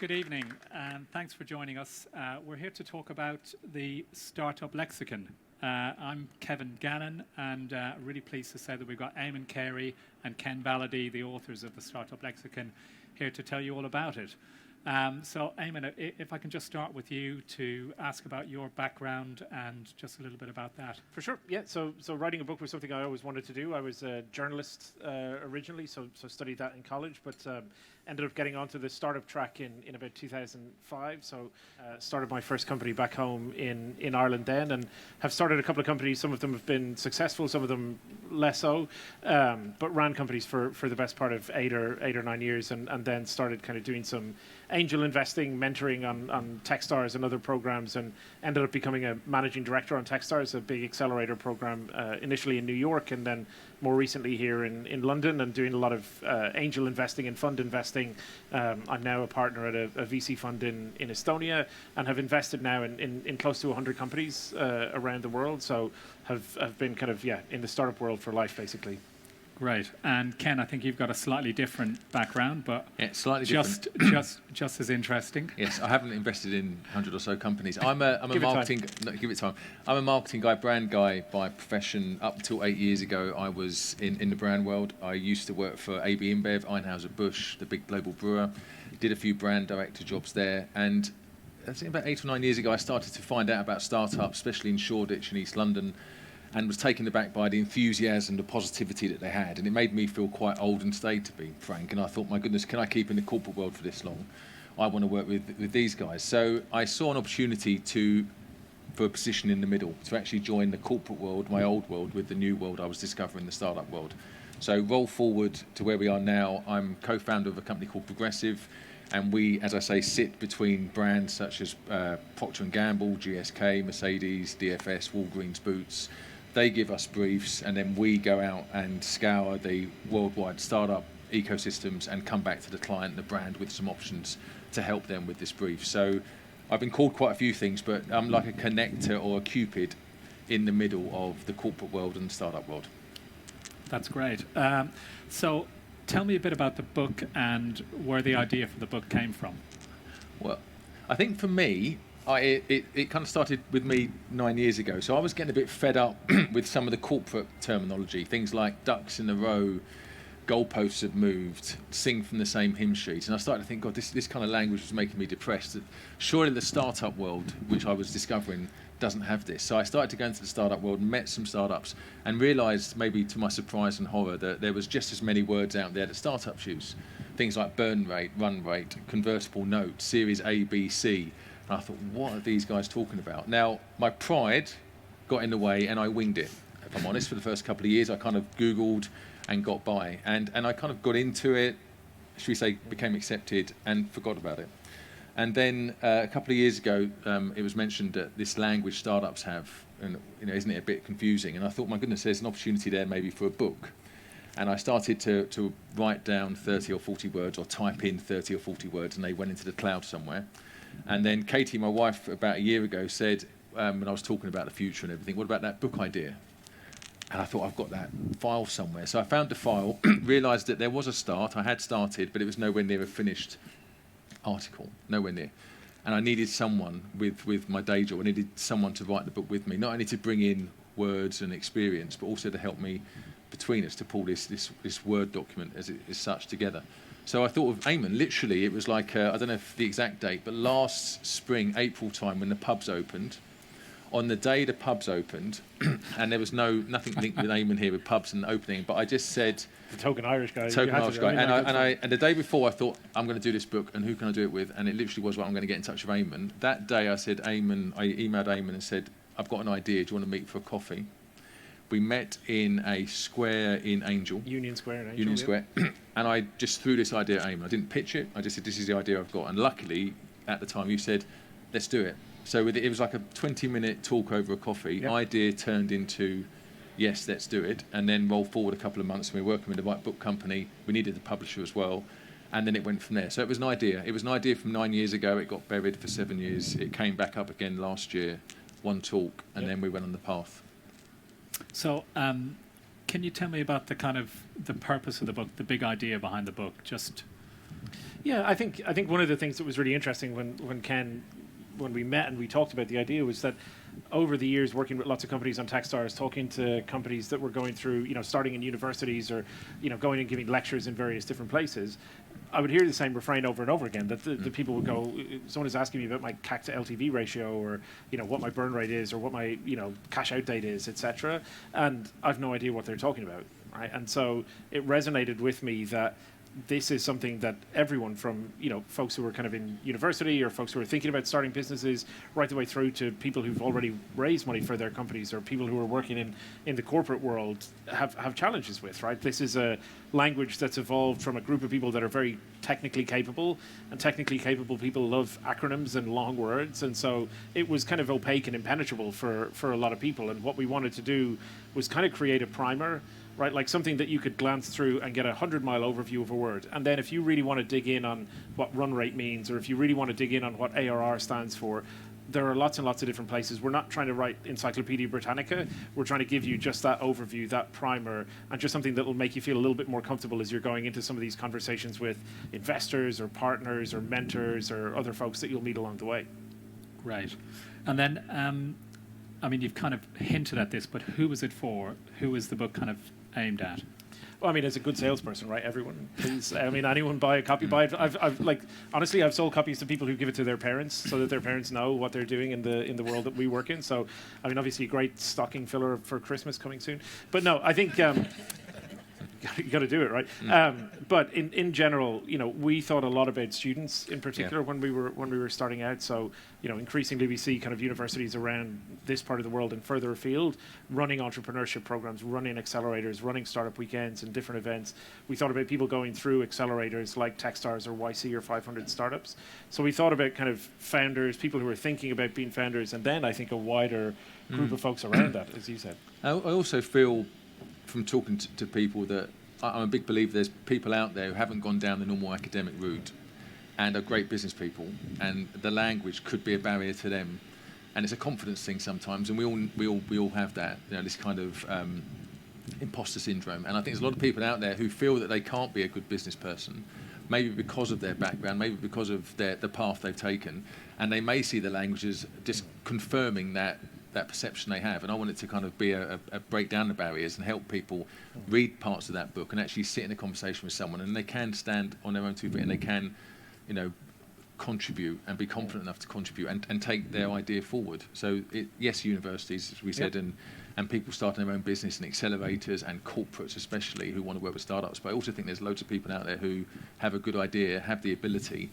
good evening, and thanks for joining us. We're here to talk about the Startup Lexicon. I'm Kevin Gannon, and really pleased to say that we've got Eamonn Carey and Ken Valledy, the authors of the Startup Lexicon, here to tell you all about it. So, Eamonn, if I can just start with you to ask about your background and just a little bit about that. For sure, yeah. So writing a book was something I always wanted to do. I was a journalist originally, so studied that in college, but ended up getting onto the startup track in about 2005. So started my first company back home in Ireland then, and have started a couple of companies. Some of them have been successful, some of them less so, but ran companies for the best part of 8 or 9 years, and then started kind of doing some angel investing, mentoring on Techstars and other programs, and ended up becoming a managing director on Techstars, a big accelerator program, initially in New York and then more recently here in London, and doing a lot of angel investing and fund investing. I'm now a partner at a VC fund in Estonia, and have invested now in close to 100 companies around the world, so have been kind of, in the startup world for life, basically. Great. And Ken, I think you've got a slightly different background, but slightly just as interesting. Yes, I haven't invested in 100 or so companies. I'm a marketing. No, give it time. I'm a marketing guy, brand guy by profession. Up until 8 years ago, I was in the brand world. I used to work for AB InBev, Anheuser-Busch, the big global brewer. Did a few brand director jobs there, and I think about 8 or 9 years ago, I started to find out about startups, especially in Shoreditch in East London, and was taken aback by the enthusiasm, the positivity that they had. And it made me feel quite old and staid, to be frank. And I thought, my goodness, can I keep in the corporate world for this long? I want to work with these guys. So I saw an opportunity for a position in the middle, to actually join the corporate world, my old world, with the new world I was discovering, the startup world. So roll forward to where we are now. I'm co-founder of a company called Progressive, and we, as I say, sit between brands such as Procter & Gamble, GSK, Mercedes, DFS, Walgreens, Boots. They give us briefs, and then we go out and scour the worldwide startup ecosystems and come back to the client, the brand, with some options to help them with this brief. So I've been called quite a few things, but I'm like a connector or a cupid in the middle of the corporate world and the startup world. That's great. So tell me a bit about the book and where the idea for the book came from. Well, I think for me, it kind of started with me 9 years ago. So I was getting a bit fed up with some of the corporate terminology, things like ducks in a row, goalposts have moved, sing from the same hymn sheet. And I started to think, God, this kind of language was making me depressed. Surely the startup world, which I was discovering, doesn't have this. So I started to go into the startup world, met some startups, and realised, maybe to my surprise and horror, that there was just as many words out there that startups use. Things like burn rate, run rate, convertible note, Series A, B, C. And I thought, what are these guys talking about? Now, my pride got in the way, and I winged it. If I'm honest, for the first couple of years, I kind of Googled and got by. And I kind of got into it, should we say, became accepted, and forgot about it. And then a couple of years ago, it was mentioned that this language startups have, and isn't it a bit confusing? And I thought, my goodness, there's an opportunity there maybe for a book. And I started to write down 30 or 40 words, or type in 30 or 40 words, and they went into the cloud somewhere. And then Katie, my wife, about a year ago said, when I was talking about the future and everything, what about that book idea? And I thought, I've got that file somewhere. So I found the file, realised that there was a start. I had started, but it was nowhere near a finished article, nowhere near. And I needed someone with my day job. I needed someone to write the book with me, not only to bring in words and experience, but also to help me between us to pull this Word document as such together. So I thought of Eamonn. Literally, it was like, I don't know if the exact date, but last spring, April time, when the pubs opened. On the day the pubs opened, and there was nothing linked with Eamonn here with pubs and opening, but I just said... The token Irish guy. And the day before, I thought, I'm going to do this book, and who can I do it with? And it literally was, I'm going to get in touch with Eamonn. That day, I said, Eamonn, I emailed Eamonn and said, I've got an idea. Do you want to meet for a coffee? We met in a square in Angel. Union Square in Angel. Union Square. And I just threw this idea at Eamonn. I didn't pitch it. I just said, this is the idea I've got. And luckily, at the time, you said, let's do it. So it was like a 20-minute talk over a coffee. Yep. Idea turned into, yes, let's do it. And then roll forward a couple of months. We were working with the right book company. We needed the publisher as well. And then it went from there. So it was an idea. It was an idea from 9 years ago. It got buried for 7 years. It came back up again last year, one talk, and then we went on the path. So can you tell me about the purpose of the book, the big idea behind the book? Just Yeah, I think one of the things that was really interesting when we met and we talked about the idea was that over the years working with lots of companies on Techstars, talking to companies that were going through, starting in universities or, going and giving lectures in various different places, I would hear the same refrain over and over again, that the people would go, someone is asking me about my CAC to LTV ratio, or, what my burn rate is, or what my, cash out date is, etc. And I've no idea what they're talking about, right? And so it resonated with me that this is something that everyone from, folks who are kind of in university or folks who are thinking about starting businesses, right the way through to people who've already raised money for their companies, or people who are working in the corporate world have challenges with, right? This is a language that's evolved from a group of people that are very technically capable, and technically capable people love acronyms and long words, and so it was kind of opaque and impenetrable for a lot of people. And what we wanted to do was kind of create a primer, right? Like something that you could glance through and get a 100-mile overview of a word. And then if you really want to dig in on what run rate means, or if you really want to dig in on what ARR stands for, there are lots and lots of different places. We're not trying to write Encyclopedia Britannica. We're trying to give you just that overview, that primer, and just something that will make you feel a little bit more comfortable as you're going into some of these conversations with investors or partners or mentors or other folks that you'll meet along the way. Right. And then, you've kind of hinted at this, but who was it for? Who was the book kind of aimed at? Well, as a good salesperson, right? Everyone, please. Anyone buy a copy. Buy it. Honestly, I've sold copies to people who give it to their parents, so that their parents know what they're doing in the world that we work in. So, obviously, a great stocking filler for Christmas coming soon. But no, I think you got to do it, right? But in general, we thought a lot about students in particular when we were starting out. So, increasingly we see kind of universities around this part of the world and further afield running entrepreneurship programs, running accelerators, running startup weekends and different events. We thought about people going through accelerators like Techstars or YC or 500 Startups. So we thought about kind of founders, people who are thinking about being founders, and then I think a wider group of folks around that, as you said. I also feel from talking to people that I'm a big believer there's people out there who haven't gone down the normal academic route and are great business people, and the language could be a barrier to them, and it's a confidence thing sometimes, and we all have that, this kind of imposter syndrome. And I think there's a lot of people out there who feel that they can't be a good business person, maybe because of their background, maybe because of the path they've taken, and they may see the language as just confirming that perception they have. And I want it to kind of be a break down the barriers and help people read parts of that book and actually sit in a conversation with someone, and they can stand on their own 2 feet, and they can, contribute and be confident enough to contribute and take their idea forward. So yes, universities, as we said, and people starting their own business, and accelerators and corporates especially who want to work with startups. But I also think there's loads of people out there who have a good idea, have the ability,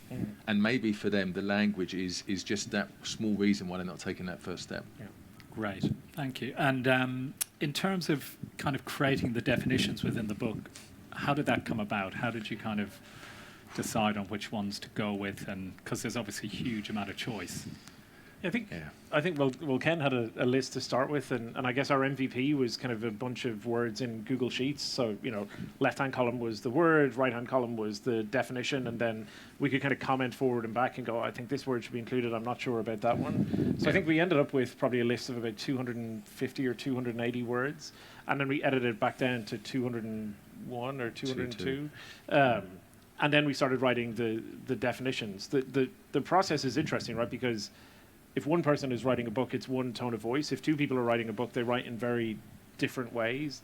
and maybe for them the language is just that small reason why they're not taking that first step. Yeah. Great, thank you. And in terms of kind of creating the definitions within the book, how did that come about? How did you kind of decide on which ones to go with? And because there's obviously a huge amount of choice. I think well Ken had a list to start with, and I guess our MVP was kind of a bunch of words in Google Sheets. So left-hand column was the word, right-hand column was the definition, and then we could kind of comment forward and back and go, I think this word should be included, I'm not sure about that one. So I think we ended up with probably a list of about 250 or 280 words, and then we edited it back down to 201 or 202. And then we started writing the definitions. The process is interesting, right? Because if one person is writing a book, it's one tone of voice. If two people are writing a book, they write in very different ways.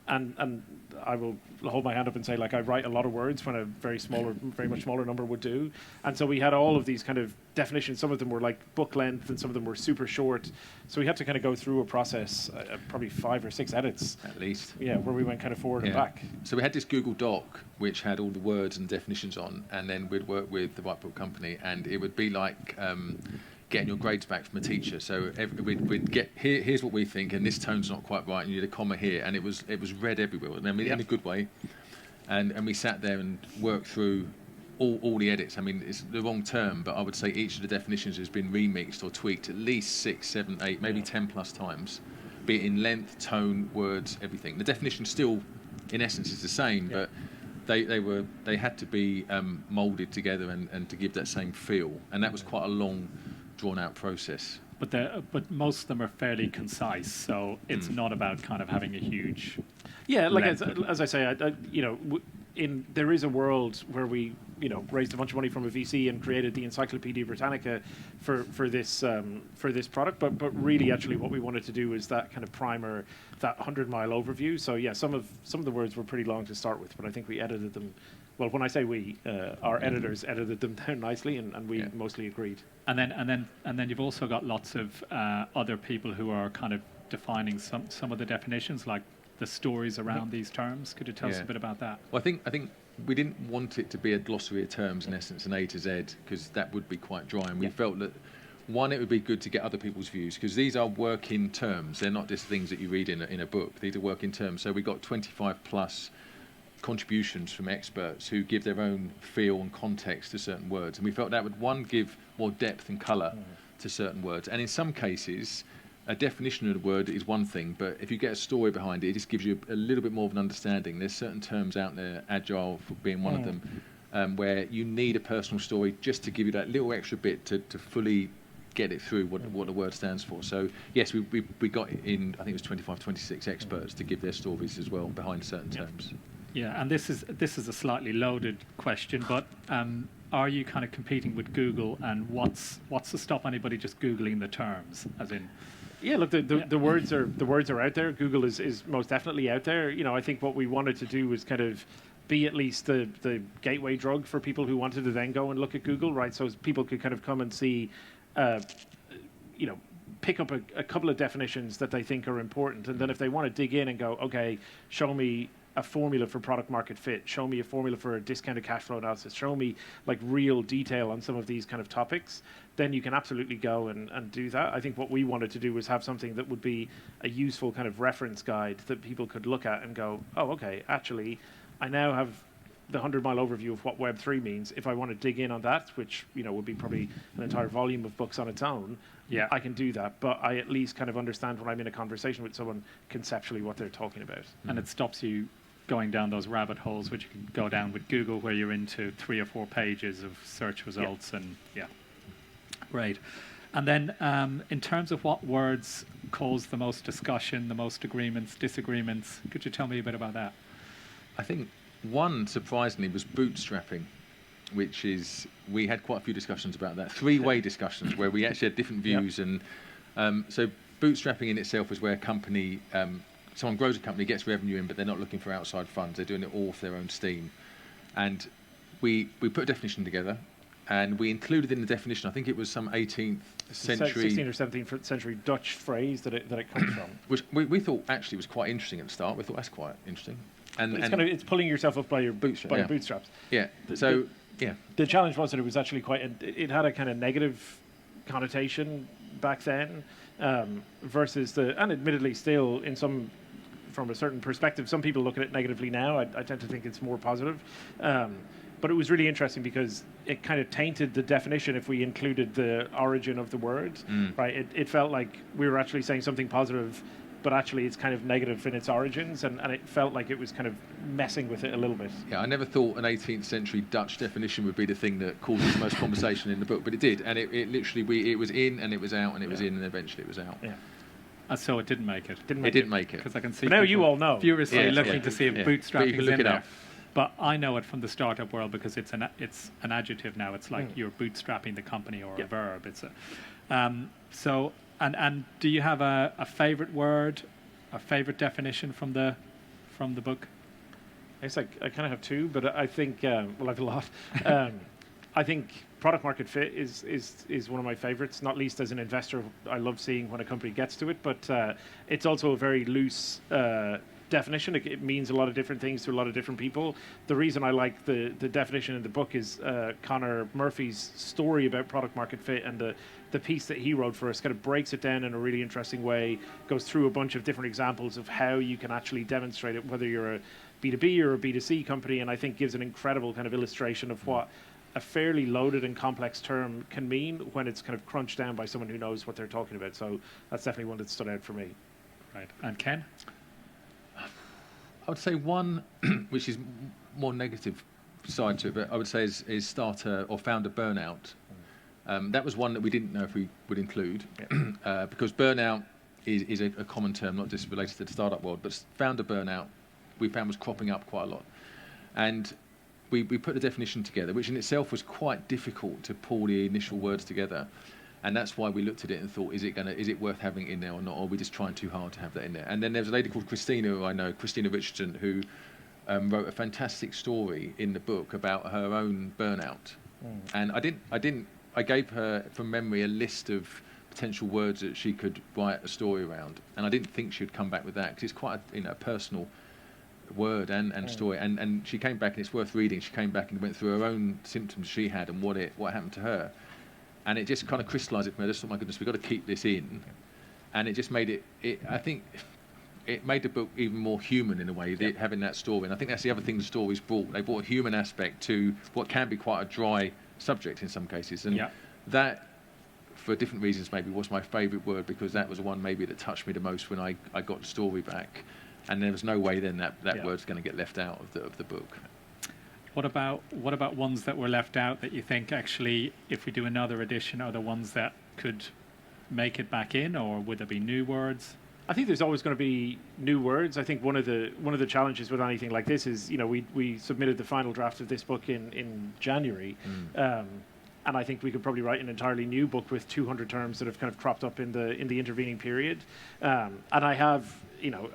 And I will hold my hand up and say, I write a lot of words when a very much smaller number would do. And so we had all of these kind of definitions. Some of them were like book length, and some of them were super short. So we had to kind of go through a process, probably 5 or 6 edits. At least. Yeah, where we went kind of forward and back. So we had this Google Doc, which had all the words and definitions on, and then we'd work with the White Book Company, and it would be like getting your grades back from a teacher. So we'd get, here's what we think, and this tone's not quite right, and you need a comma here, and it was read everywhere, in a good way. And we sat there and worked through all the edits. It's the wrong term, but I would say each of the definitions has been remixed or tweaked at least 6, 7, 8, maybe 10 plus times, be it in length, tone, words, everything. The definition still, in essence, is the same, but they had to be moulded together and to give that same feel, and that was quite a long, drawn-out process. But most of them are fairly concise, so it's not about kind of having a huge... Yeah, like as I say, there is a world where we, raised a bunch of money from a VC and created the Encyclopedia Britannica for this product. But really, actually, what we wanted to do is that kind of primer, that 100-mile overview. So yeah, some of the words were pretty long to start with, but I think we edited them. Well, when I say we, our editors edited them down nicely, and we mostly agreed. And then you've also got lots of other people who are kind of defining some of the definitions, like the stories around these terms. Could you tell us a bit about that? Well, I think we didn't want it to be a glossary of terms, in essence, an A to Z, because that would be quite dry. And we felt that, one, it would be good to get other people's views, because these are working terms. They're not just things that you read in a book. These are working terms. So we got 25 plus contributions from experts who give their own feel and context to certain words. And we felt that would, one, give more depth and colour to certain words. And in some cases, a definition of the word is one thing, but if you get a story behind it, it just gives you a little bit more of an understanding. There's certain terms out there, agile for being one of them, where you need a personal story just to give you that little extra bit to fully get it through what the word stands for. So yes, we got in, I think it was 25, 26 experts to give their stories as well behind certain terms. Yeah, and this is a slightly loaded question, but are you kind of competing with Google, and what's to stop anybody just Googling the terms, as in? Yeah, look, the words are out there. Google is most definitely out there. I think what we wanted to do was kind of be at least the gateway drug for people who wanted to then go and look at Google, right? So people could kind of come and see, pick up a couple of definitions that they think are important, and then if they want to dig in and go, okay, show me a formula for product market fit, show me a formula for a discounted cash flow analysis, show me like real detail on some of these kind of topics, then you can absolutely go and do that. I think what we wanted to do was have something that would be a useful kind of reference guide that people could look at and go, oh, okay, actually, I now have the 100-mile overview of what Web3 means. If I want to dig in on that, which would be probably an entire volume of books on its own, I can do that. But I at least kind of understand when I'm in a conversation with someone conceptually what they're talking about. And it stops you going down those rabbit holes which you can go down with Google, where you're into 3 or 4 pages of search results. Great. And then in terms of what words cause the most discussion, the most agreements, disagreements, could you tell me a bit about that? I think one, surprisingly, was bootstrapping, which is, we had quite a few discussions about that, 3-way discussions where we actually had different views. And so bootstrapping in itself is where a company, someone grows a company, gets revenue in, but they're not looking for outside funds. They're doing it all off their own steam. And we put a definition together, and we included in the definition, I think it was some 18th century... 16th or 17th century Dutch phrase that it comes from. Which we thought actually was quite interesting at the start. We thought that's quite interesting. And it's pulling yourself up by your bootstraps. Yeah. The challenge was that it was actually it had a kind of negative connotation back then, versus and admittedly still from a certain perspective, some people look at it negatively now. I tend to think it's more positive. But it was really interesting because it kind of tainted the definition if we included the origin of the word, right? It felt like we were actually saying something positive, but actually it's kind of negative in its origins, and it felt like it was kind of messing with it a little bit. Yeah, I never thought an 18th century Dutch definition would be the thing that causes the most conversation in the book, but it did, and it literally, it was in and it was out, and it was in and eventually it was out. Yeah. So it didn't make it. Didn't make it. Because I can see. But now you all know. Furiously looking to see if bootstrapping is in there. Up. But I know it from the startup world because it's an adjective now. It's like you're bootstrapping the company, or a verb. It's so. And do you have a favorite word, a favorite definition from the book? I guess I kind of have 2, but I think I have a lot. I think product market fit is one of my favorites, not least as an investor. I love seeing when a company gets to it, but it's also a very loose definition. It means a lot of different things to a lot of different people. The reason I like the definition in the book is Connor Murphy's story about product market fit, and the piece that he wrote for us kind of breaks it down in a really interesting way, goes through a bunch of different examples of how you can actually demonstrate it, whether you're a B2B or a B2C company, and I think gives an incredible kind of illustration of what a fairly loaded and complex term can mean when it's kind of crunched down by someone who knows what they're talking about. So that's definitely one that stood out for me. Right. And Ken? I would say one, which is more negative side to it, but I would say is starter or founder burnout. That was one that we didn't know if we would include, because burnout is a common term, not just related to the startup world, but founder burnout we found was cropping up quite a lot. And we put the definition together, which in itself was quite difficult to pull the initial words together. And that's why we looked at it and thought, is it worth having it in there or not? Or are we just trying too hard to have that in there? And then there's a lady called Christina, who I know, Christina Richardson, who wrote a fantastic story in the book about her own burnout. And I gave her from memory a list of potential words that she could write a story around. And I didn't think she'd come back with that, because it's quite a personal word and story. And she came back, and it's worth reading. She came back and went through her own symptoms she had and what happened to her. And it just kind of crystallised it for me. I just thought, my goodness, we've got to keep this in. And it just made I think it made the book even more human in a way, having that story. And I think that's the other thing the stories brought. They brought a human aspect to what can be quite a dry subject in some cases. And that, for different reasons, maybe was my favourite word, because that was the one maybe that touched me the most when I got the story back. And there was no way then that word's going to get left out of the book. What about ones that were left out that you think, actually, if we do another edition, are the ones that could make it back in, or would there be new words? I think there's always going to be new words. I think one of the challenges with anything like this is, we submitted the final draft of this book in January, and I think we could probably write an entirely new book with 200 terms that have kind of cropped up in the intervening period. And I have,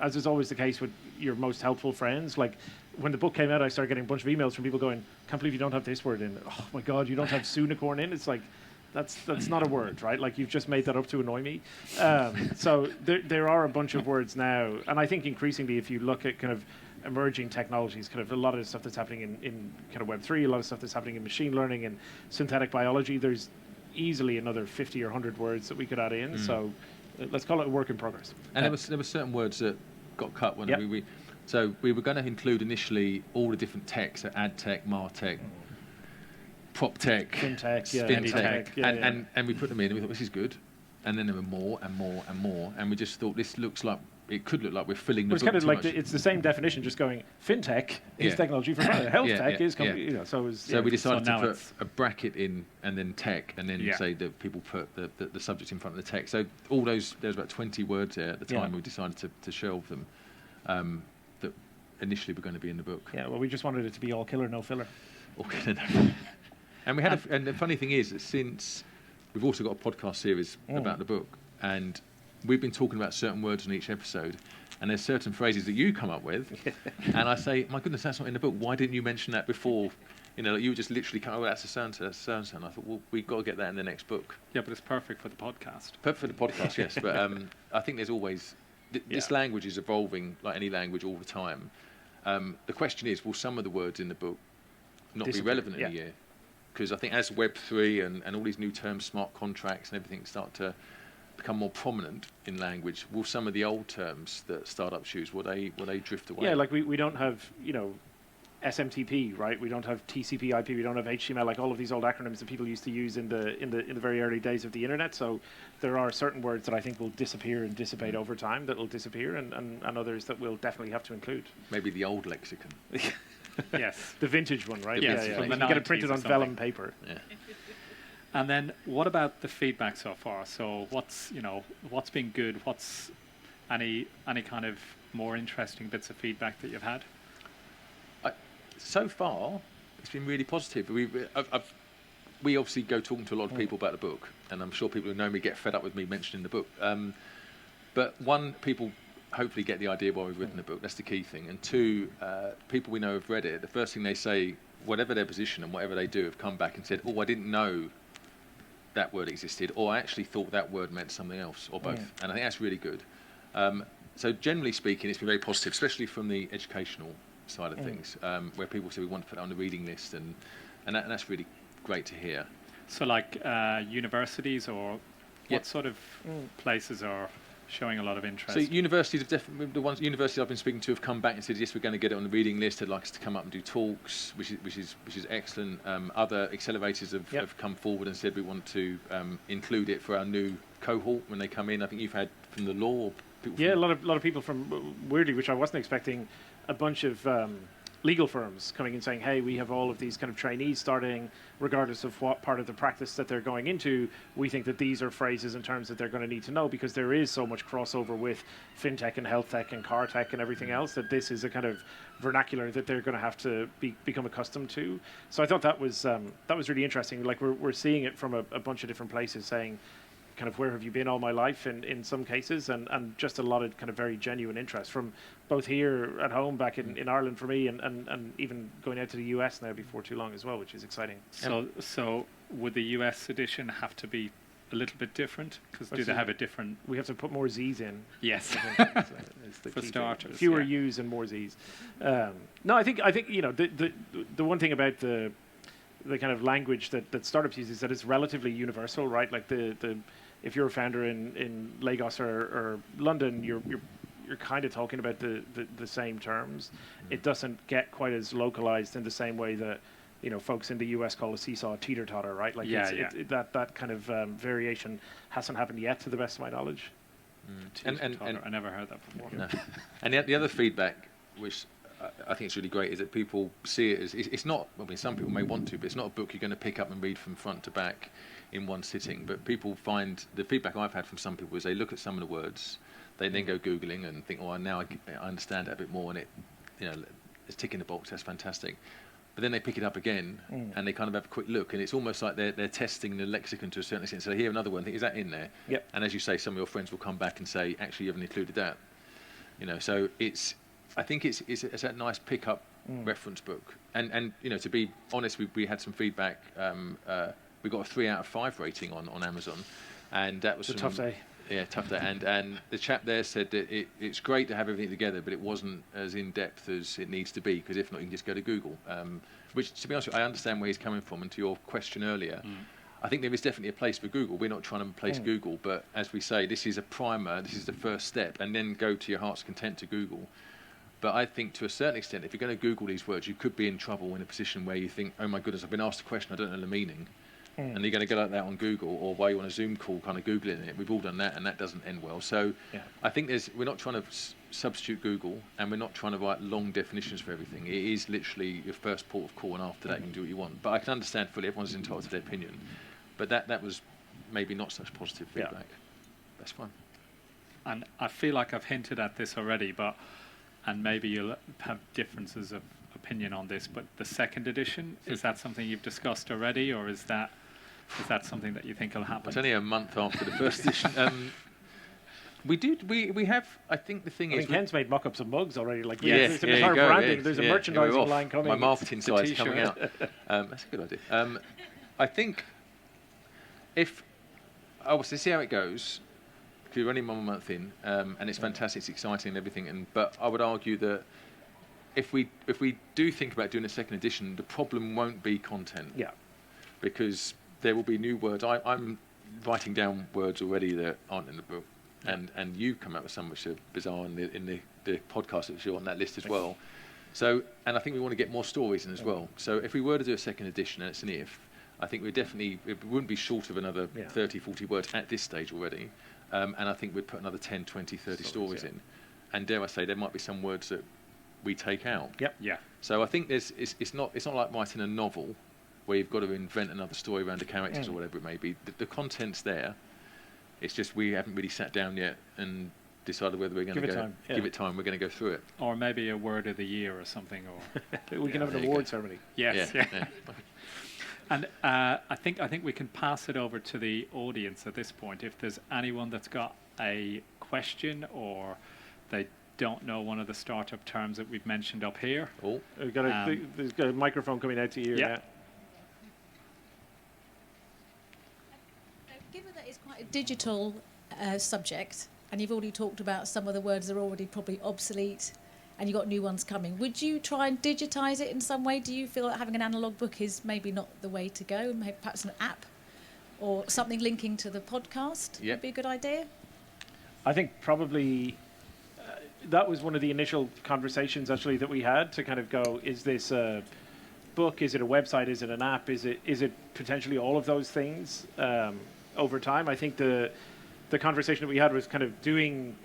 as is always the case with your most helpful friends, like, when the book came out, I started getting a bunch of emails from people going, "Can't believe you don't have this word in. Oh my God, you don't have Soonicorn in." It's like, that's not a word, right? Like, you've just made that up to annoy me. So there are a bunch of words now, and I think increasingly, if you look at kind of emerging technologies, kind of a lot of the stuff that's happening in kind of Web3, a lot of stuff that's happening in machine learning and synthetic biology, there's easily another 50 or 100 words that we could add in. So let's call it a work in progress. And there were certain words that got cut when So we were going to include initially all the different techs, so ad tech, martech, prop tech, fintech, and we put them in, and we thought, this is good. And then there were more and more and more, and we just thought, this looks like, it could look like we're filling the book it's kind of too like much. it's the same definition, just going, fintech is technology for health tech is So we decided to put a bracket in, and then tech, and then say that people put the subject in front of the tech. So all those, there's about 20 words there at the time we decided to shelve them, that initially were going to be in the book. Yeah, well, we just wanted it to be all killer, no filler. All killer, no filler. And we had, and the funny thing is that since we've also got a podcast series about the book, and we've been talking about certain words in each episode, and there's certain phrases that you come up with, and I say, my goodness, that's not in the book. Why didn't you mention that before? Like, you just literally come, oh, that's a so-and-so, that's a so-and-so. And I thought, well, we've got to get that in the next book. Yeah, but it's perfect for the podcast. Perfect for the podcast, yes. But I think there's always, this language is evolving like any language all the time. The question is, will some of the words in the book not be relevant in a year? Because I think as Web3 and all these new terms, smart contracts and everything start to become more prominent in language, will some of the old terms that startups use, will they drift away? Yeah, like we don't have, SMTP, right? We don't have TCP IP, we don't have HTML, like all of these old acronyms that people used to use in the very early days of the internet. So there are certain words that I think will disappear and dissipate over time, that will disappear, and others that we'll definitely have to include. Maybe the old lexicon. Yes. The vintage one, right? Yes, You from can the get it printed 90s or on something. vellum paper. Yeah. And then what about the feedback so far? So what's been good? What's any kind of more interesting bits of feedback that you've had? So far, it's been really positive. We obviously go talking to a lot of people about the book, and I'm sure people who know me get fed up with me mentioning the book. But one, people hopefully get the idea why we've written the book. That's the key thing. And two, people we know have read it. The first thing they say, whatever their position and whatever they do, have come back and said, oh, I didn't know that word existed, or I actually thought that word meant something else, or both. And I think that's really good. So generally speaking, it's been very positive, especially from the educational side of things, where people say we want to put it on the reading list, and that's really great to hear. So like universities, or what sort of places are showing a lot of interest? So universities have definitely, the universities I've been speaking to have come back and said, yes, we're going to get it on the reading list. They'd like us to come up and do talks, which is excellent. Other accelerators have come forward and said we want to include it for our new cohort when they come in. I think you've had from the law. A lot of people from, weirdly, which I wasn't expecting, a bunch of legal firms coming and saying, hey, we have all of these kind of trainees starting, regardless of what part of the practice that they're going into. We think that these are phrases and terms that they're going to need to know, because there is so much crossover with fintech and health tech and car tech and everything else, that this is a kind of vernacular that they're going to have to become accustomed to. So I thought that was really interesting. Like we're seeing it from a bunch of different places, saying kind of where have you been all my life in some cases, and just a lot of kind of very genuine interest from both here at home back in Ireland for me, and even going out to the US now before too long as well, which is exciting. So would the US edition have to be a little bit different? Because do they have a different... We have to put more Z's in. Yes. Is the For key starters. thing. Fewer U's and more Z's. No, I think you know, the one thing about the kind of language that startups use is that it's relatively universal, right? Like if you're a founder in Lagos or London, you're kind of talking about the same terms. It doesn't get quite as localized in the same way that, you know, folks in the US call a seesaw a teeter-totter, right? Like that kind of variation hasn't happened yet, to the best of my knowledge. And I never heard that before. No. And the other feedback, which I think is really great, is that people see it as, it's not, I mean, some people may want to, but it's not a book you're going to pick up and read from front to back in one sitting. But people find, the feedback I've had from some people is they look at some of the words, they then go Googling and think, oh, now I understand it a bit more, and it, you know, it's ticking the box, that's fantastic. But then they pick it up again and they kind of have a quick look, and it's almost like they're testing the lexicon to a certain extent. So they hear another one, think, is that in there? Yep. And as you say, some of your friends will come back and say, actually, you haven't included that. You know, so I think it's a nice pick-up reference book. And you know, to be honest, we had some feedback. We got a 3 out of 5 rating on Amazon, and that was a tough day. Yeah, tough day. And the chap there said that it's great to have everything together, but it wasn't as in-depth as it needs to be, because if not, you can just go to Google. Which, to be honest with you, I understand where he's coming from. And to your question earlier, I think there is definitely a place for Google. We're not trying to replace Google, but as we say, this is a primer, this is the first step, and then go to your heart's content to Google. But I think to a certain extent, if you're going to Google these words, you could be in trouble in a position where you think, oh my goodness, I've been asked a question, I don't know the meaning. And you're going to go like that on Google, or while you're on a Zoom call kind of Googling it. We've all done that, and that doesn't end well. So I think we're not trying to substitute Google, and we're not trying to write long definitions for everything. It is literally your first port of call, and after that you can do what you want. But I can understand fully, everyone's entitled to their opinion. But that was maybe not such positive feedback. That's fine. And I feel like I've hinted at this already, and maybe you'll have differences of opinion on this, but the second edition, is that something you've discussed already, or is that something that you think will happen? It's only a month after the first edition. We have, I think the thing is... Ken's made mock-ups of mugs already. Like, there's an entire branding, there's a merchandising line coming. My marketing side's coming out. That's a good idea. I think we'll see how it goes, because we're only 1 month in, and it's fantastic, it's exciting and everything, but I would argue that if we do think about doing a second edition, the problem won't be content. Yeah. Because there will be new words. I'm writing down words already that aren't in the book, and you come up with some which are bizarre in the podcast that you're on that list as well. So, and I think we want to get more stories in as well. So if we were to do a second edition, and it's an if, I think it wouldn't be short of another 30, 40 words at this stage already. And I think we'd put another 10, 20, 30 stories in. And dare I say, there might be some words that we take out. Yep. Yeah. So I think it's not like writing a novel where you've got to invent another story around the characters or whatever it may be. The content's there. It's just we haven't really sat down yet and decided whether we're going to give it time. We're going to go through it. Or maybe a word of the year or something. Or we can have an award ceremony. Yes. Yeah. And I think we can pass it over to the audience at this point. If there's anyone that's got a question, or they don't know one of the startup terms that we've mentioned up here. We've got there's got a microphone coming out to you. Yeah. Given that it's quite a digital subject, and you've already talked about some of the words that are already probably obsolete, and you've got new ones coming, would you try and digitise it in some way? Do you feel that having an analogue book is maybe not the way to go? Maybe perhaps an app or something linking to the podcast would be a good idea? I think probably that was one of the initial conversations actually that we had, to kind of go, is this a book? Is it a website? Is it an app? Is it potentially all of those things over time? I think the conversation that we had was kind of doing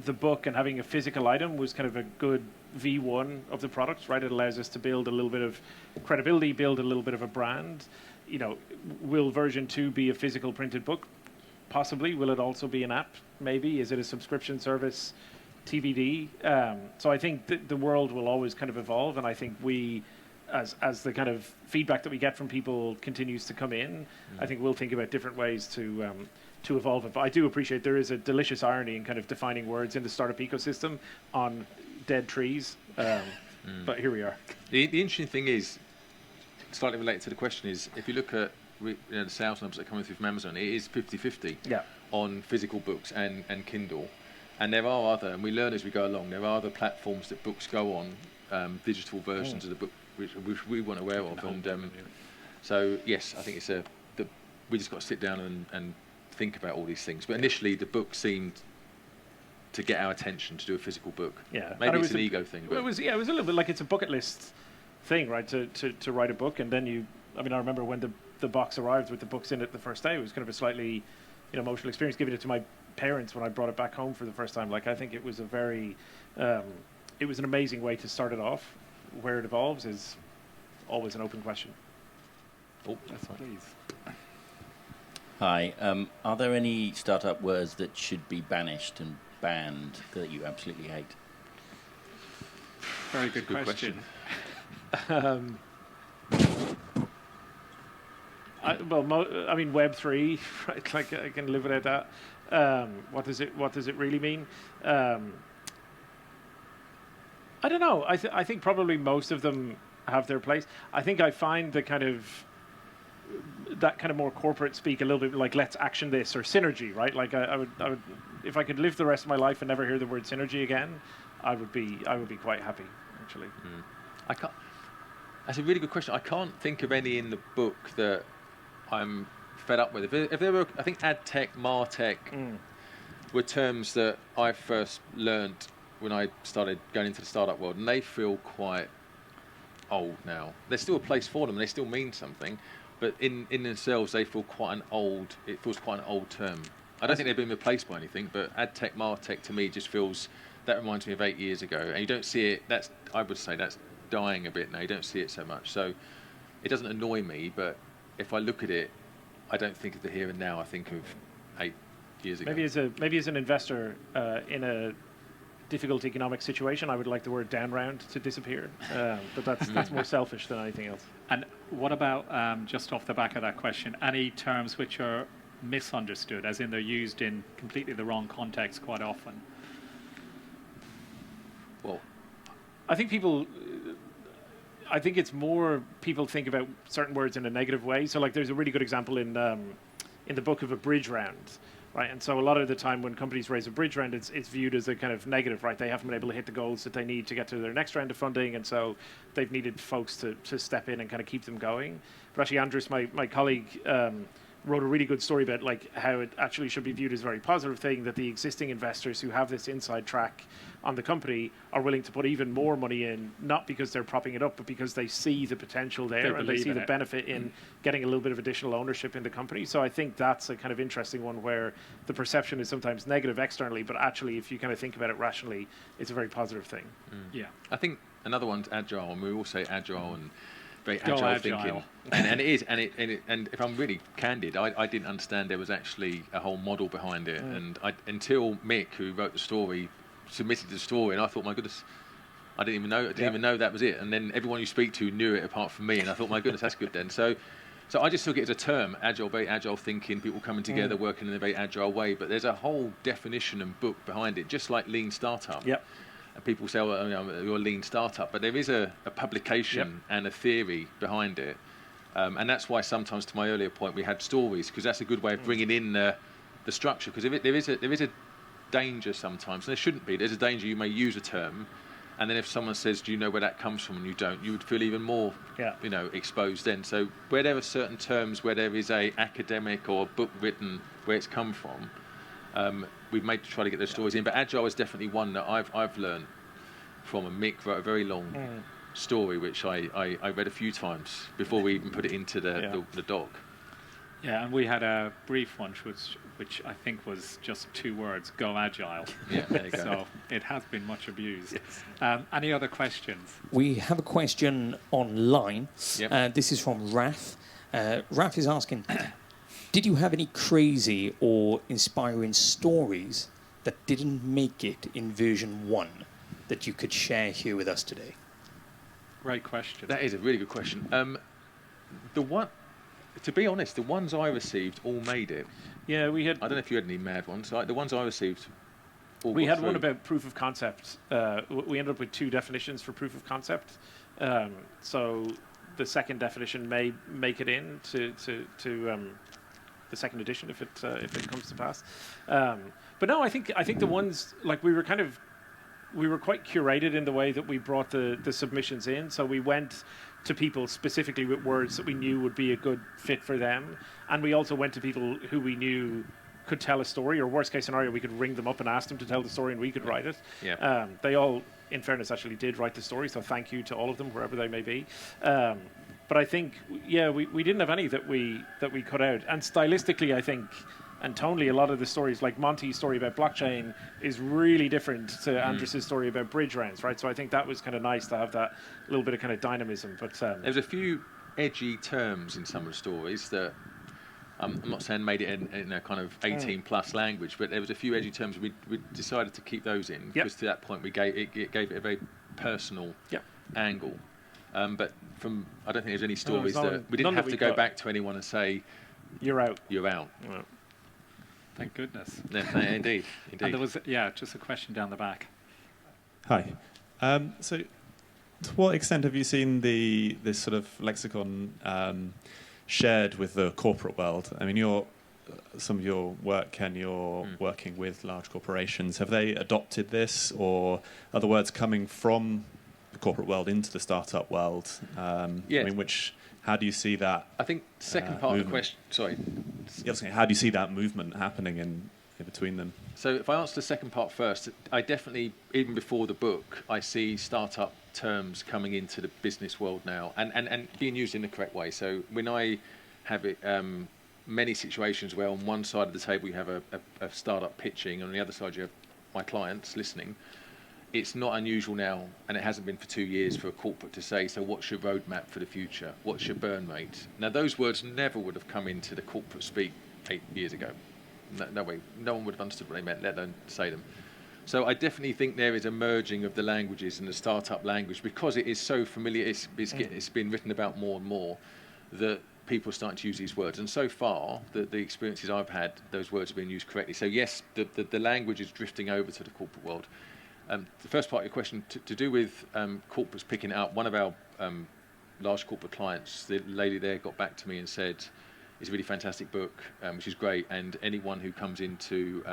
the book and having a physical item was kind of a good V1 of the product, right? It allows us to build a little bit of credibility, build a little bit of a brand. You know, will version 2 be a physical printed book? Possibly. Will it also be an app? Maybe. Is it a subscription service? TBD. So I think the world will always kind of evolve, and I think we, as the kind of feedback that we get from people continues to come in, I think we'll think about different ways to evolve it. But I do appreciate there is a delicious irony in kind of defining words in the startup ecosystem on dead trees. But here we are. The interesting thing is, slightly related to the question, is if you look at the sales numbers that are coming through from Amazon, it is 50-50 on physical books and Kindle. And there are other, and we learn as we go along, there are other platforms that books go on, digital versions of the book, which we weren't aware of. And so, yes, I think we just got to sit down and think about all these things. But initially, the book seemed to get our attention to do a physical book. Yeah, maybe it's an ego thing. But it was a little bit like it's a bucket list thing, right? To write a book, and then I remember when the box arrived with the books in it the first day. It was kind of a slightly emotional experience giving it to my parents when I brought it back home for the first time. Like, I think it was it was an amazing way to start it off. Where it evolves is always an open question. Oh, that's right. Please. Hi. Are there any startup words that should be banished and banned that you absolutely hate? Very good question. Web3, right? Like, I can live without that. What does it really mean? I don't know. I think probably most of them have their place. I think I find that kind of more corporate speak a little bit like let's action this or synergy, right? Like I would if I could live the rest of my life and never hear the word synergy again, I would be quite happy, actually. I can't. That's a really good question. I can't think of any in the book that I'm fed up with. If there were, I think ad tech, martech were terms that I first learnt when I started going into the startup world, and they feel quite old now. There's still a place for them, and they still mean something, but in themselves, they feel quite an old. It feels quite an old term. I don't think they've been replaced by anything, but ad tech, martech to me just feels that reminds me of 8 years ago, and you don't see it. I would say that's dying a bit now. You don't see it so much, so it doesn't annoy me. But if I look at it, I don't think of the here and now. I think of 8 years ago. Maybe as an investor in a difficult economic situation, I would like the word down round to disappear. But that's more selfish than anything else. And what about, just off the back of that question, any terms which are misunderstood, as in they're used in completely the wrong context quite often? Well, I think it's more people think about certain words in a negative way. So, like, there's a really good example in the book of a bridge round, right? And so a lot of the time when companies raise a bridge round, it's viewed as a kind of negative, right? They haven't been able to hit the goals that they need to get to their next round of funding, and so they've needed folks to step in and kind of keep them going. But actually, Andres, my colleague, wrote a really good story about like how it actually should be viewed as a very positive thing, that the existing investors who have this inside track on the company are willing to put even more money in, not because they're propping it up, but because they see the potential there and they see the benefit in getting a little bit of additional ownership in the company. So I think that's a kind of interesting one where the perception is sometimes negative externally, but actually if you kind of think about it rationally, it's a very positive thing. Yeah. I think another one's agile, and we all say agile and very Go agile agile. thinking, and it is, and if I'm really candid, I didn't understand there was actually a whole model behind it, and until Mick, who wrote the story, submitted the story, and I thought, my goodness, I didn't even know that was it, and then everyone you speak to knew it apart from me, and I thought, my goodness, that's good then. So I just took it as a term, agile, very agile thinking, people coming together, working in a very agile way, but there's a whole definition and book behind it, just like lean startup. Yep. And people say, well, you're a lean startup, but there is a publication and a theory behind it. And that's why sometimes, to my earlier point, we had stories, because that's a good way of bringing in the structure. Because there is a danger sometimes, and there shouldn't be. There's a danger you may use a term, and then if someone says, do you know where that comes from, and you don't, you would feel even more exposed then. So where there are certain terms, where there is a academic or a book written where it's come from, we've made to try to get those stories in, but agile is definitely one that I've learned from. And Mick wrote a very long story, which I read a few times before we even put it into the doc. Yeah, and we had a brief one, which I think was just 2 words: "Go agile." Yeah, there you go. So it has been much abused. Yes. Any other questions? We have a question online. Yep. This is from Raf. Raf is asking, did you have any crazy or inspiring stories that didn't make it in version 1 that you could share here with us today? Great question. That is a really good question. To be honest, the ones I received all made it. Yeah, we had. I don't know if you had any mad ones. The ones I received. We had one about proof of concept. We ended up with 2 definitions for proof of concept. So the second definition may make it in to the second edition if it comes to pass. But no, I think the ones like we were quite curated in the way that we brought the submissions in. So we went to people specifically with words that we knew would be a good fit for them, and we also went to people who we knew could tell a story, or worst case scenario, we could ring them up and ask them to tell the story and we could write it. Yeah. They all, in fairness, actually did write the story, so thank you to all of them, wherever they may be. But I think, we didn't have any that we cut out. And stylistically, I think, and tonally, a lot of the stories, like Monty's story about blockchain, is really different to Andrus's story about bridge rounds, right? So I think that was kind of nice to have that little bit of kind of dynamism. But there's a few edgy terms in some of the stories that I'm not saying made it in a kind of 18+ language, but there was a few edgy terms. We decided to keep those in because to that point it gave it a very personal angle. But I don't think there's any stories that we didn't have to go back to anyone and say, "You're out." You're out. Well, Thank goodness. Yeah, indeed. And there was just a question down the back. Hi. So, to what extent have you seen this sort of lexicon shared with the corporate world? I mean, some of your work, Ken, you're working with large corporations. Have they adopted this, or are the words coming from the corporate world into the startup world? Yes. I mean, how do you see that? I think second part of the question. Sorry. How do you see that movement happening in between them? So if I answer the second part first, I definitely, even before the book, I see startup terms coming into the business world now and being used in the correct way. So when I have it, many situations where on one side of the table you have a startup pitching, and on the other side you have my clients listening, it's not unusual now, and it hasn't been for 2 years, for a corporate to say, so what's your roadmap for the future? What's your burn rate? Now, those words never would have come into the corporate speak 8 years ago. No way. No one would have understood what they meant, let alone say them. So I definitely think there is a merging of the languages and the startup language, because it is so familiar, it's been written about more and more, that people are starting to use these words. And so far, the experiences I've had, those words have been used correctly. So yes, the language is drifting over to the corporate world. The first part of your question, to do with corporates picking it up, one of our large corporate clients, the lady there got back to me and said, it's a really fantastic book, which is great, and anyone who comes into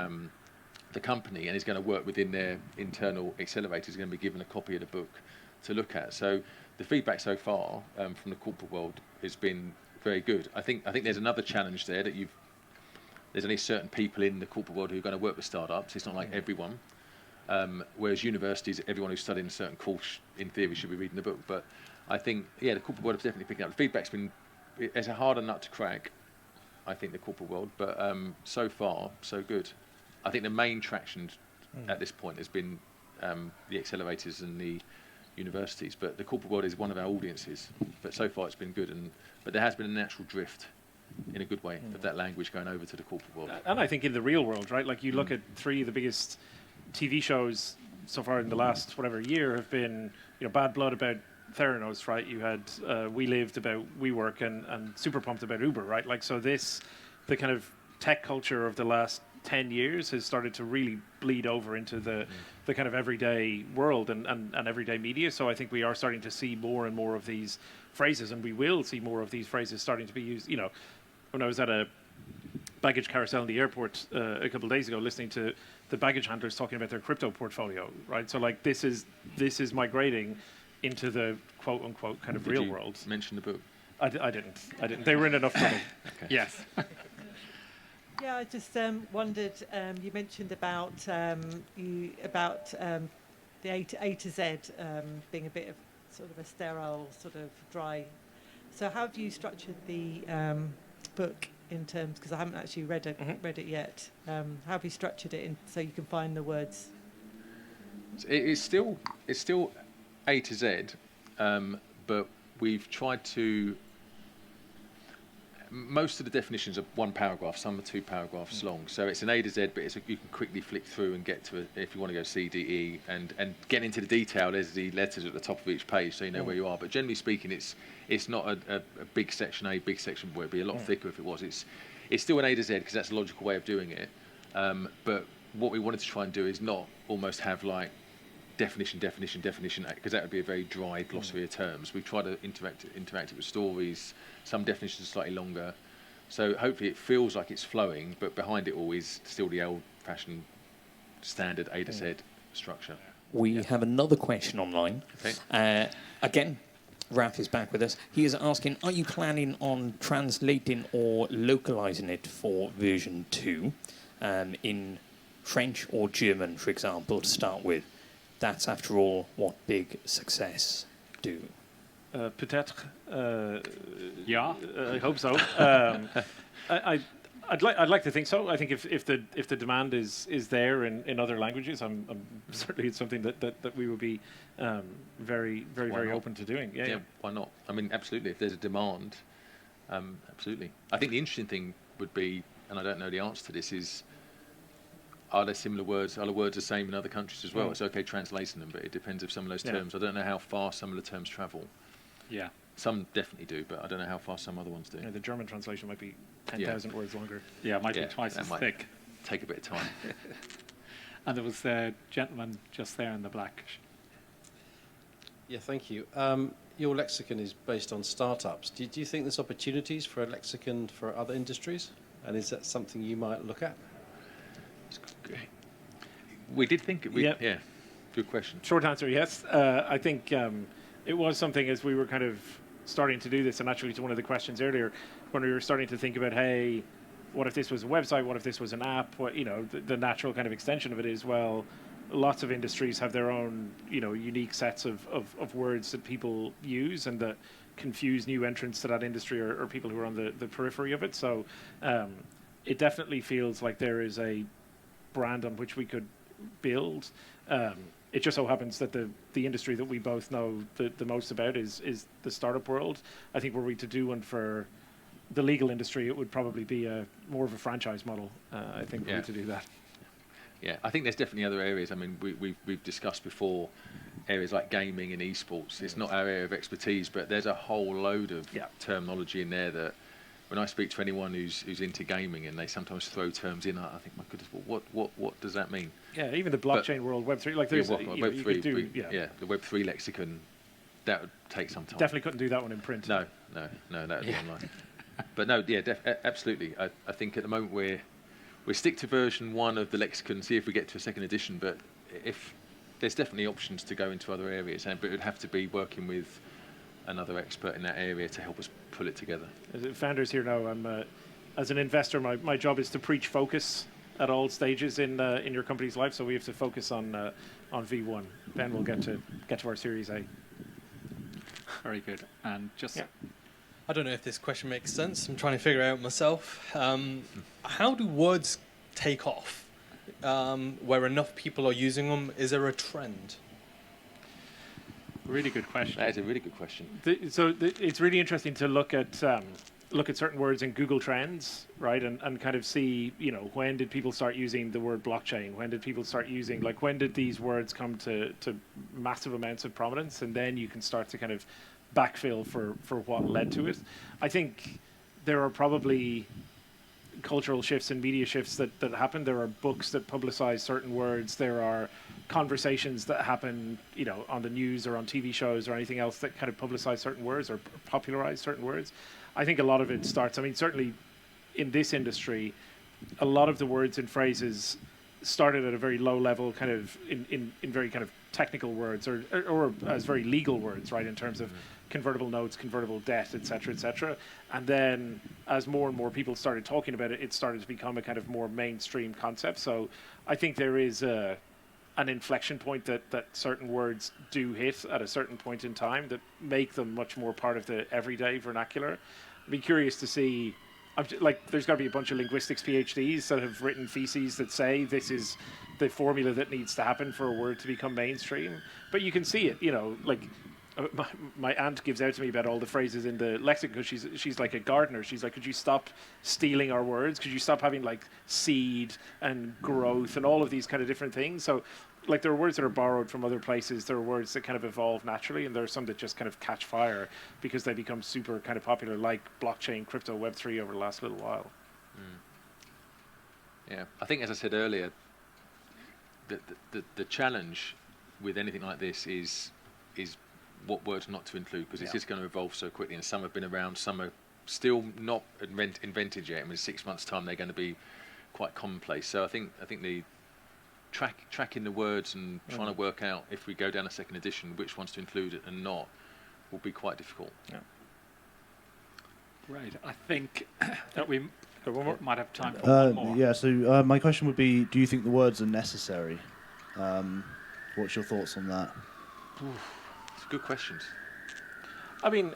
the company and is going to work within their internal accelerator is going to be given a copy of the book to look at. So the feedback so far from the corporate world has been very good. I think there's another challenge there, that there's only certain people in the corporate world who are going to work with startups. It's not like everyone. Whereas universities, everyone who's studying a certain course, in theory, should be reading the book. But I think, the corporate world is definitely picking up. The feedback's been, it's a harder nut to crack, I think, the corporate world. But so far, so good. I think the main traction at this point has been the accelerators and the universities. But the corporate world is one of our audiences. But so far, it's been good. But there has been a natural drift, in a good way, of that language going over to the corporate world. And I think in the real world, right? Like you look at 3 of the biggest TV shows so far in the last year have been, Bad Blood about Theranos, right? You had We Lived about WeWork and Super Pumped about Uber, right? Like, so the kind of tech culture of the last 10 years has started to really bleed over into the kind of everyday world and everyday media. So I think we are starting to see more and more of these phrases, and we will see more of these phrases starting to be used. When I was at a baggage carousel in the airport a couple of days ago, listening to the baggage handlers talking about their crypto portfolio, right? So like this is migrating into the quote unquote kind of real world. Mention the book. I didn't. They were in enough trouble. Okay. Yes. Yeah, I just wondered. You mentioned about the A to Z being a bit of sort of a sterile, sort of dry. So how have you structured the book in terms? Because I haven't actually read it yet. How have you structured it so you can find the words? It's still A to Z, but we've tried to most of the definitions are one paragraph, some are 2 paragraphs long. So it's an A to Z, but you can quickly flick through and get to it if you want to go C, D, E, and get into the detail. There's the letters at the top of each page, so you know where you are. But generally speaking, it's not a big section A, big section B. It'd be a lot thicker if it was. It's still an A to Z because that's a logical way of doing it. But what we wanted to try and do is not almost have like definition, because that would be a very dry glossary of terms. We try to interact it with stories. Some definitions are slightly longer, so hopefully it feels like it's flowing, but behind it all is still the old-fashioned standard A to Z structure. We have another question online. Okay. Again, Raf is back with us. He is asking, are you planning on translating or localizing it for version 2 in French or German, for example, to start with? That's, after all, what big success do. Peut-être. Yeah. I hope so. I'd like to think so. I think if the demand is there in other languages, I'm certainly it's something that we would be very open to doing. Yeah, why not? I mean, absolutely. If there's a demand, absolutely. I think the interesting thing would be, and I don't know the answer to this, is are there similar words? Are the words the same in other countries as well? It's okay translating them, but it depends if some of those terms. I don't know how far some of the terms travel. Yeah. Some definitely do, but I don't know how far some other ones do. Yeah, the German translation might be 10,000 words longer. Yeah, it might be twice as thick. Take a bit of time. And there was a gentleman just there in the black. Yeah, thank you. Your lexicon is based on startups. Do you think there's opportunities for a lexicon for other industries? And is that something you might look at? We did think it. Yeah, good question. Short answer, yes. I think it was something as we were kind of starting to do this, and actually to one of the questions earlier, when we were starting to think about, hey, what if this was a website? What if this was an app? What, the natural kind of extension of it is, well, lots of industries have their own, unique sets of words that people use and that confuse new entrants to that industry or people who are on the periphery of it. So it definitely feels like there is a brand on which we could build. It just so happens that the industry that we both know the most about is the startup world. I think were we to do one for the legal industry, it would probably be more of a franchise model. I think were we to do that. Yeah, I think there's definitely other areas. I mean, we've discussed before areas like gaming and esports. It's not our area of expertise, but there's a whole load of terminology in there that when I speak to anyone who's into gaming and they sometimes throw terms in, I think, my goodness, what does that mean? Yeah, even the blockchain world, Web3, like there's Web3, the Web3 lexicon, that would take some time. Definitely couldn't do that one in print. No, that would be online. But no, absolutely. I think at the moment we stick to version 1 of the lexicon, see if we get to a second edition. But if there's definitely options to go into other areas, but it would have to be working with another expert in that area to help us pull it together. As founders here now, I'm as an investor, my job is to preach focus at all stages in your company's life. So we have to focus on V1. Then we'll get to our Series A. Very good. And just. I don't know if this question makes sense. I'm trying to figure it out myself. How do words take off? Where enough people are using them, is there a trend? Really good question. That is a really good question. It's really interesting to look at certain words in Google Trends, right, and kind of see, when did people start using the word blockchain? When did people start using, when did these words come to massive amounts of prominence? And then you can start to kind of backfill for what led to it. I think there are probably cultural shifts and media shifts that happen. There are books that publicize certain words. There are conversations that happen, on the news or on TV shows or anything else that kind of publicize certain words or popularize certain words. I think a lot of it starts, certainly in this industry, a lot of the words and phrases started at a very low level, kind of in very kind of technical words or as very legal words, right, in terms of convertible notes, convertible debt, et cetera, and then as more and more people started talking about it, it started to become a kind of more mainstream concept. So I think there is an inflection point that certain words do hit at a certain point in time that make them much more part of the everyday vernacular. I'd be curious to see, there's got to be a bunch of linguistics PhDs that have written theses that say this is the formula that needs to happen for a word to become mainstream. But you can see it, my aunt gives out to me about all the phrases in the lexicon because she's like a gardener. She's like, could you stop stealing our words? Could you stop having like seed and growth and all of these kind of different things? So like there are words that are borrowed from other places. There are words that kind of evolve naturally, and there are some that just kind of catch fire because they become super kind of popular, like blockchain, crypto, Web3 over the last little while. Yeah, I think as I said earlier, the challenge with anything like this is what words not to include, because it's just going to evolve so quickly, and some have been around, some are still not invented yet. I mean, 6 months' time they're going to be quite commonplace. So I think the tracking the words and trying to work out, if we go down a second edition, which ones to include and not, will be quite difficult. Yeah. Great. I think that we might have time for one more. Yeah, so my question would be, do you think the words are necessary? What's your thoughts on that? It's good questions. I mean,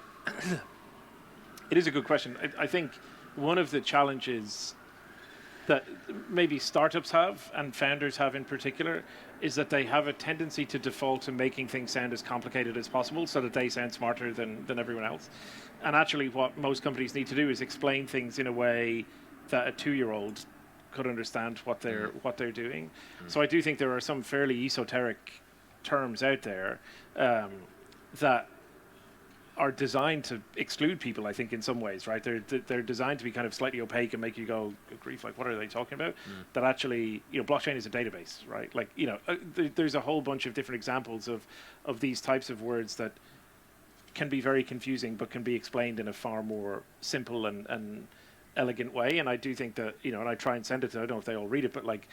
it is a good question. I think one of the challenges that maybe startups have, and founders have in particular, is that they have a tendency to default to making things sound as complicated as possible so that they sound smarter than everyone else. And actually what most companies need to do is explain things in a way that a 2-year-old could understand what they're doing. So I do think there are some fairly esoteric terms out there that are designed to exclude people, I think, in some ways, right? They're designed to be kind of slightly opaque and make you go, good grief, like, what are they talking about? That actually, blockchain is a database, right? Like, there's a whole bunch of different examples of these types of words that can be very confusing, but can be explained in a far more simple and elegant way. And I do think that, and I try and send it to, I don't know if they all read it, but like,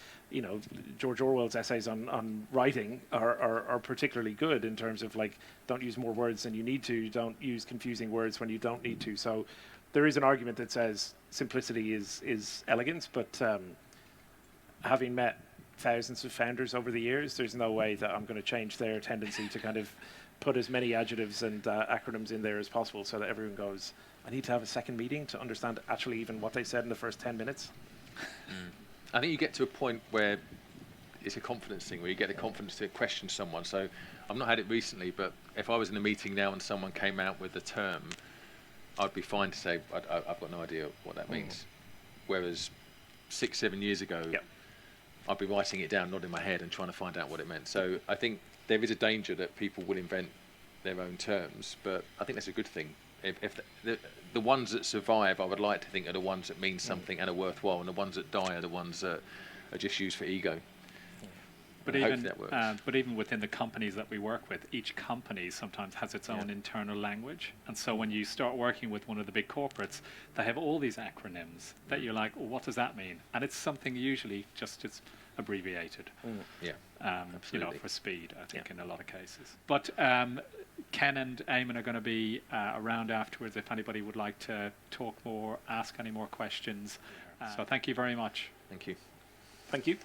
George Orwell's essays on writing are particularly good in terms of like, don't use more words than you need to, don't use confusing words when you don't need to. So there is an argument that says simplicity is elegance, but having met thousands of founders over the years, there's no way that I'm going to change their tendency to kind of put as many adjectives and acronyms in there as possible so that everyone goes, I need to have a second meeting to understand actually even what they said in the first 10 minutes. I think you get to a point where it's a confidence thing, where you get the confidence to question someone. So I've not had it recently, but if I was in a meeting now and someone came out with a term, I'd be fine to say, I've got no idea what that means. Whereas 6-7 years ago, I'd be writing it down, nodding my head and trying to find out what it meant. So I think there is a danger that people will invent their own terms, but I think that's a good thing. If the ones that survive, I would like to think, are the ones that mean something and are worthwhile, and the ones that die are the ones that are just used for ego. But even within the companies that we work with, each company sometimes has its own internal language. And so when you start working with one of the big corporates, they have all these acronyms that you're like, well, what does that mean? And it's something usually just as abbreviated. For speed, I think, in a lot of cases. But Ken and Eamonn are going to be around afterwards if anybody would like to talk more, ask any more questions. So thank you very much. Thank you. Thank you.